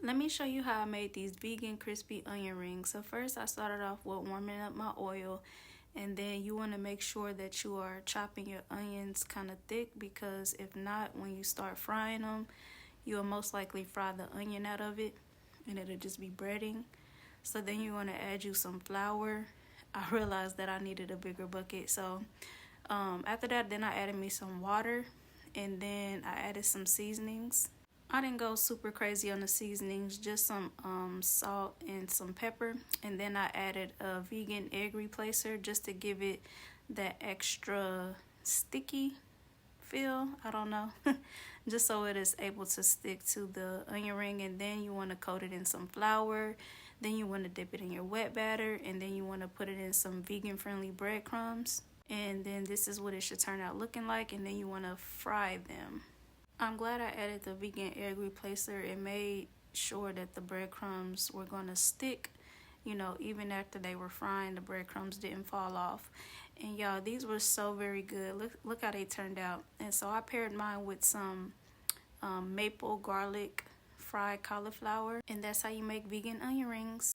Let me show you how I made these vegan crispy onion rings. So first I started off with warming up my oil, and then you want to make sure that you are chopping your onions kind of thick, because if not, when you start frying them, you'll most likely fry the onion out of it and it'll just be breading. So then you want to add you some flour. I realized that I needed a bigger bucket, so after that, then I added me some water, and then I added some seasonings. I didn't go super crazy on the seasonings, just some salt and some pepper, and then I added a vegan egg replacer just to give it that extra sticky feel. I don't know, just so it is able to stick to the onion ring. And then you want to coat it in some flour, then you want to dip it in your wet batter, and then you want to put it in some vegan friendly breadcrumbs, and then this is what it should turn out looking like. And then you want to fry them. I'm glad I added the vegan egg replacer. It made sure that the breadcrumbs were going to stick, even after they were frying, the breadcrumbs didn't fall off. And y'all, these were so very good. Look how they turned out. And so I paired mine with some maple garlic fried cauliflower, and that's how you make vegan onion rings.